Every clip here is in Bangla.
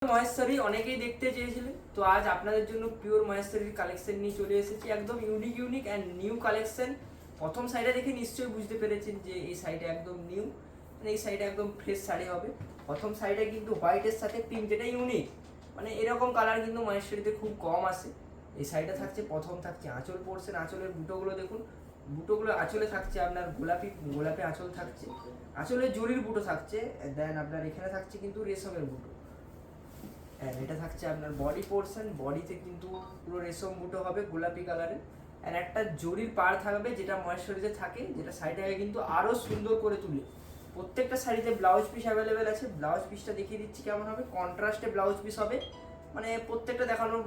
মহেশ্বরী অনেকেই দেখতে চেয়েছিলেন, তো আজ আপনাদের জন্য পিওর মহেশ্বরীর কালেকশন নিয়ে চলে এসেছি। একদম ইউনিক অ্যান্ড নিউ কালেকশন। প্রথম শাড়িটা দেখে নিশ্চয়ই বুঝতে পেরেছেন যে এই শাড়িটা একদম নিউ, মানে এই শাড়িটা একদম ফ্রেশ শাড়ি হবে। প্রথম শাড়িটা কিন্তু হোয়াইটের সাথে পিঙ্ক, যেটা ইউনিক, মানে এরকম কালার কিন্তু মহেশ্বরীতে খুব কম আসে। এই শাড়িটা থাকছে, প্রথম থাকছে আঁচল পোর্শন। আঁচলের বুটোগুলো দেখুন, বুটোগুলো আঁচলে থাকছে আপনার গোলাপি গোলাপি আঁচল থাকছে, আঁচলে জরির বুটো থাকছে। দেন আপনার এখানে থাকছে কিন্তু রেশমের বুটো। অ্যান্ড এটা থাকছে আপনার বডি পোর্শন, বডিতে কিন্তু পুরো রেশম বুটো হবে গোলাপি কালারের। অ্যান্ড একটা জরির পাড় থাকবে, যেটা ময়েশ্চারিতে থাকে, যেটা শাড়িটাকে কিন্তু আরও সুন্দর করে তুলে। প্রত্যেকটা শাড়িতে ব্লাউজ পিস অ্যাভেলেবেল আছে। ব্লাউজ পিসটা দেখিয়ে দিচ্ছি কেমন হবে। কন্ট্রাস্টে ব্লাউজ পিস হবে, মানে প্রত্যেকটা দেখানোর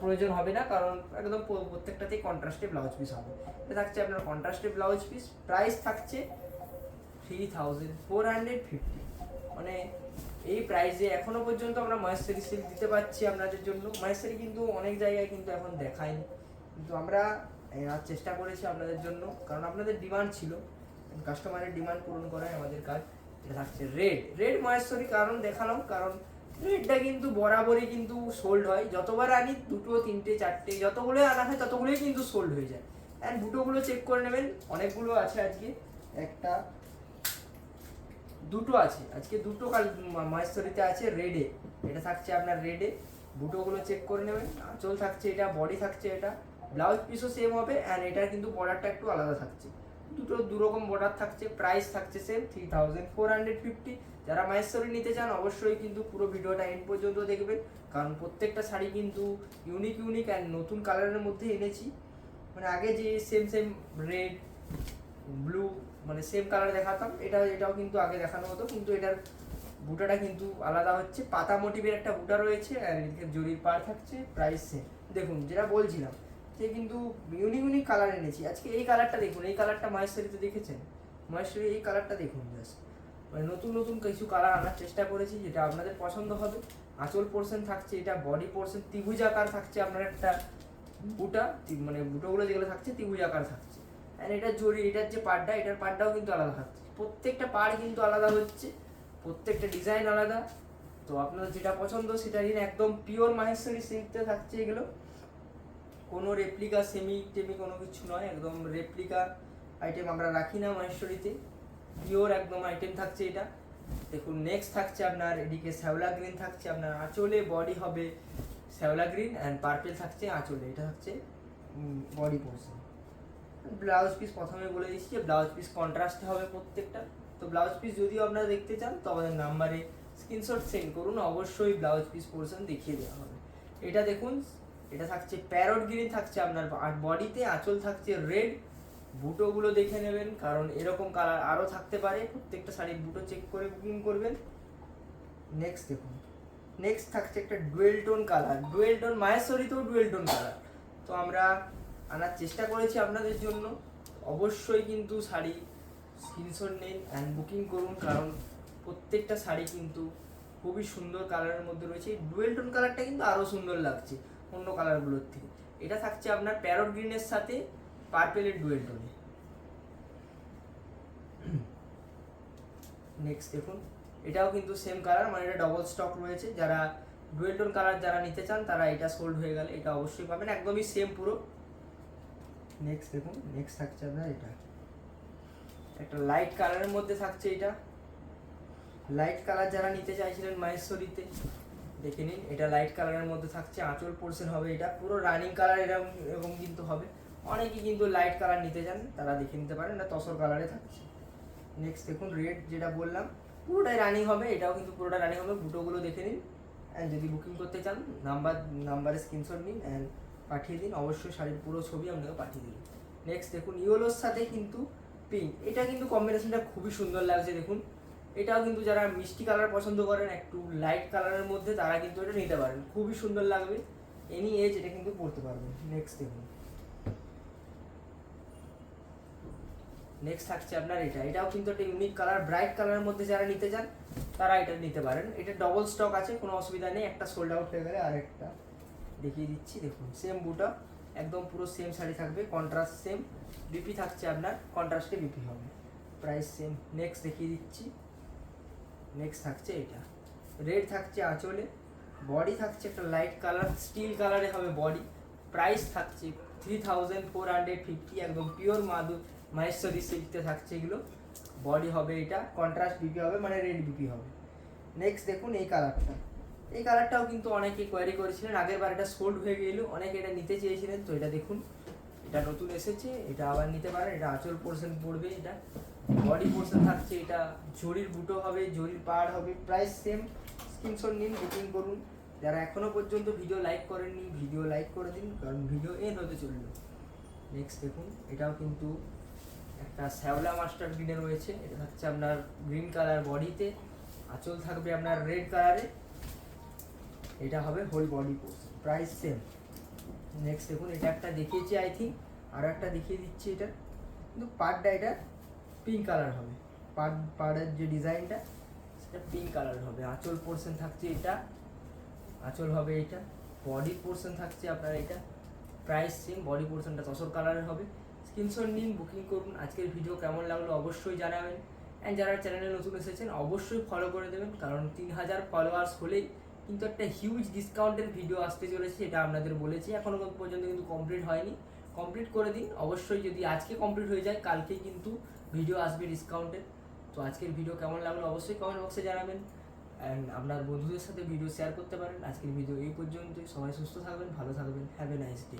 প্রয়োজন হবে না, কারণ একদম প্রত্যেকটাতেই কন্ট্রাস্টে ব্লাউজ পিস হবে। এটা থাকছে আপনার কন্ট্রাস্টে ব্লাউজ পিস। প্রাইস থাকছে 3450, মানে এই প্রাইসে এখনো পর্যন্ত আমরা মহেশ্বরী সিল্ক দিতে পারছি আপনাদের জন্য। মহেশ্বরী কিন্তু অনেক জায়গায় কিন্তু এখন দেখায়নি, কিন্তু আমরা চেষ্টা করেছি আপনাদের জন্য, কারণ আপনাদের ডিমান্ড ছিল। কাস্টমারের ডিমান্ড পূরণ করাই আমাদের কাজ। এটা থাকছে রেড মহেশ্বরী, কারণ দেখালাম, কারণ রেডটা কিন্তু বরাবরই কিন্তু সোল্ড হয়। যতবার আনি, দুটো তিনটে চারটে যতগুলো আনা হয় ততগুলোই কিন্তু সোল্ড হয়ে যায়। অ্যান্ড বুটোগুলো চেক করে নেবেন, অনেকগুলো আছে আজকে। একটা দুটো আছে আজকে, দুটো মহেশ্বরীতে আছে রেডে। এটা থাকছে আপনার রেডে, বুটোগুলো চেক করে নেবেন। আঁচল থাকছে এটা, বডি থাকছে এটা, ব্লাউজ পিসও সেম হবে। অ্যান্ড এটার কিন্তু বর্ডারটা একটু আলাদা থাকছে, দুটো দুরকম বর্ডার থাকছে। প্রাইস থাকছে সেম 3450। যারা মহেশ্বরী নিতে চান অবশ্যই কিন্তু পুরো ভিডিওটা এন্ড পর্যন্ত দেখবেন, কারণ প্রত্যেকটা শাড়ি কিন্তু ইউনিক অ্যান্ড নতুন কালারের মধ্যে এনেছি। মানে আগে যে সেম রেড ব্লু, মানে সেম কালার দেখাতাম, এটাও কিন্তু আগে দেখানো হতো, কিন্তু এটার বুটাটা কিন্তু আলাদা হচ্ছে। পাতা মোটিভের একটা বুটা রয়েছে, আর এদিকে জরির পাড় থাকছে। Price same. দেখুন, যেটা বলছিলাম যে কিন্তু ইউনিক কালার এনেছি আজকে। এই কালারটা দেখুন, এই কালারটা মহেশ্বরীতে দেখেছেন? মহেশ্বরী এই কালারটা দেখুন জাস্ট, মানে নতুন কিছু কালার আনার চেষ্টা করেছি, যেটা আপনাদের পছন্দ হবে। আঁচল পোর্শন থাকছে এটা, বডি পোর্শন ত্রিভুজ আকার থাকছে আপনার একটা বুটা, মানে বুটোগুলো যেগুলো থাকছে ত্রিভুজ আকার থাকছে। অ্যান্ড এটা জরি, এটার যে পাড়টা, এটার পাড়টাও কিন্তু আলাদা থাকছে। প্রত্যেকটা পাড় কিন্তু আলাদা হচ্ছে, প্রত্যেকটা ডিজাইন আলাদা। তো আপনাদের যেটা পছন্দ সেটা নিন। একদম পিওর মহেশ্বরী সিল্কতে থাকছে এগুলো, কোনো রেপ্লিকা সেমি কোনো কিছু নয়। একদম রেপ্লিকা আইটেম আমরা রাখি না মহেশ্বরীতে, পিওর একদম আইটেম থাকছে এটা। দেখুন, নেক্সট থাকছে আপনার এদিকে শ্যাওলা গ্রিন থাকছে আপনার আঁচলে, বডি হবে শ্যাওলা গ্রিন অ্যান্ড পার্পেল থাকছে আঁচলে। এটা হচ্ছে বডি পোর্শন। ব্লাউজ পিস প্রথমে বলে দিচ্ছি যে ব্লাউজ পিস কন্ট্রাস্টে হবে প্রত্যেকটা। তো ব্লাউজ পিস যদিও আপনারা দেখতে চান তো আমাদের নাম্বারে স্ক্রিনশট সেন্ড করুন, অবশ্যই ব্লাউজ পিস পোর্শন দেখিয়ে দেওয়া হবে। এটা দেখুন, এটা থাকছে প্যারট গ্রিন থাকছে আপনার বডিতে, আঁচল থাকছে রেড। বুটোগুলো দেখে নেবেন, কারণ এরকম কালার আরও থাকতে পারে। প্রত্যেকটা শাড়ির বুটো চেক করে বুকিং করবেন। নেক্সট দেখুন, নেক্সট থাকছে একটা dual tone colour. Dual tone মহেশ্বরীতেও ডুয়েল টোন কালার, তো আমরা আনার চেষ্টা করেছি আপনাদের জন্য। অবশ্যই কিন্তু শাড়ি স্ক্রিনশট নিন অ্যান্ড বুকিং করুন, কারণ প্রত্যেকটা শাড়ি কিন্তু খুবই সুন্দর কালারের মধ্যে রয়েছে। এই ডুয়েল টোন কালারটা কিন্তু আরও সুন্দর লাগছে অন্য কালারগুলোর থেকে। এটা থাকছে আপনার প্যারট গ্রিনের সাথে পার্পেলের ডুয়েল টোনে। নেক্সট দেখুন, এটাও কিন্তু সেম কালার, মানে এটা ডবল স্টক রয়েছে। যারা ডুয়েল টোন কালার যারা নিতে চান তারা এটা সোল্ড হয়ে গেলে এটা অবশ্যই পাবেন, একদমই সেম পুরো। নেক্সট দেখুন, নেক্সট থাকছে আপনার এটা একটা লাইট কালারের মধ্যে থাকছে। এটা লাইট কালার যারা নিতে চাইছিলেন মহেশ্বরীতে দেখে নিন, এটা লাইট কালারের মধ্যে থাকছে। আঁচল পোর্শন হবে এটা পুরো রানিং কালার, এরকম কিন্তু হবে। অনেকেই কিন্তু লাইট কালার নিতে চান, তারা দেখে নিতে পারেন, এটা তসর কালারে থাকছে। নেক্সট দেখুন, রেড যেটা বললাম পুরোটাই রানিং হবে, এটাও কিন্তু পুরোটা রানিং হবে। বুটোগুলো দেখে নিন, অ্যান্ড যদি বুকিং করতে চান নাম্বারে স্ক্রিনশট নিন অ্যান্ড পাঠিয়ে দিন। অবশ্যই শাড়ির পুরো ছবি আপনাকে পাঠিয়ে দিন। নেক্সট দেখুন, ইয়েলোর সাথে কিন্তু পিঙ্ক, এটা কিন্তু কম্বিনেশনটা খুবই সুন্দর লাগছে। দেখুন, এটাও কিন্তু যারা মিষ্টি কালার পছন্দ করেন একটু লাইট কালারের মধ্যে, তারা কিন্তু এটা নিতে পারেন, খুবই সুন্দর লাগবে। এনি এজ এটা কিন্তু পরতে পারবেন। নেক্সট দেখুন, নেক্সট থাকছে আপনার এটাও কিন্তু একটা ইউনিক কালার, ব্রাইট কালারের মধ্যে যারা নিতে চান তারা এটা নিতে পারেন। এটা ডবল স্টক আছে, কোনো অসুবিধা নেই। একটা সোল্ড আউট হয়ে গেলে আরেকটা দেখিয়ে দিচ্ছি। দেখুন, সেম বুটা, একদম পুরো সেম শাড়ি থাকবে, কন্ট্রাস্ট সেম। বিপি থাকছে আপনার কন্ট্রাস্টে বিপি হবে, প্রাইস সেম। নেক্সট দেখিয়ে দিচ্ছি, নেক্সট থাকছে এটা রেড থাকছে আঁচলে, বডি থাকছে একটা লাইট কালার স্টিল কালারে হবে বডি। প্রাইস থাকছে 3450, একদম পিওর মাহেশ্বরী সিল্কতে থাকছে এগুলো। বডি হবে এটা কন্ট্রাস্ট বিপি হবে, মানে রেড বিপি হবে। নেক্সট দেখুন এই কালারটা, এই কালারটাও কিন্তু অনেকে কোয়ারি করেছিলেন, আগের বার এটা সোল্ড হয়ে গেল, অনেকে এটা নিতে চেয়েছিলেন। তো এটা দেখুন, এটা নতুন এসেছে, এটা আবার নিতে পারেন। এটা আঁচল পোর্শন পড়বে, এটা বডি পোর্শন থাকছে, এটা জরির বুটো হবে, জরির পাড় হবে। প্রাইস সেম, স্ক্রিনশট নিন, বুকিং করুন। যারা এখনো পর্যন্ত ভিডিও লাইক করেননি ভিডিও লাইক করে দিন, কারণ ভিডিও এন্ড হতে চললো। নেক্সট দেখুন, এটাও কিন্তু একটা শ্যাওলা মাস্টার গ্রিনে রয়েছে। এটা থাকছে আপনার গ্রিন কালার বডিতে, আঁচল থাকবে আপনার রেড কালারে, এটা হবে whole body portion. Price same. Next দেখুন, এটা একটা দেখিয়েছি আই থিঙ্ক, আরও একটা দেখিয়ে দিচ্ছি। এটা কিন্তু পাড়টা এটা পিঙ্ক কালার হবে, পাড়ের যে ডিজাইনটা সেটা পিঙ্ক কালার হবে। আঁচল পোর্শন থাকছে এটা, আঁচল হবে এটা, বডি পোর্শন থাকছে আপনার এটা। প্রাইস সেম, বডি পোর্শনটা তসর কালারের হবে। স্ক্রিনশট নিন, বুকিং করুন। আজকের ভিডিও কেমন লাগলো অবশ্যই জানাবেন, অ্যান্ড যারা চ্যানেলে নতুন এসেছেন অবশ্যই ফলো করে দেবেন, কারণ 3000 ফলোয়ার্স হলেই কিন্তু একটা হিউজ ডিসকাউন্টের ভিডিও আসতে চলেছে, এটা আপনাদের বলেছি। এখনও পর্যন্ত কিন্তু কমপ্লিট হয়নি, কমপ্লিট করে দিন অবশ্যই। যদি আজকে কমপ্লিট হয়ে যায় কালকেই কিন্তু ভিডিও আসবে ডিসকাউন্টের। তো আজকের ভিডিও কেমন লাগলো অবশ্যই কমেন্ট বক্সে জানাবেন, অ্যান্ড আপনার বন্ধুদের সাথে ভিডিও শেয়ার করতে পারেন। আজকের ভিডিও এই পর্যন্তই, সবাই সুস্থ থাকবেন, ভালো থাকবেন, হ্যাভ এ নাইস ডে।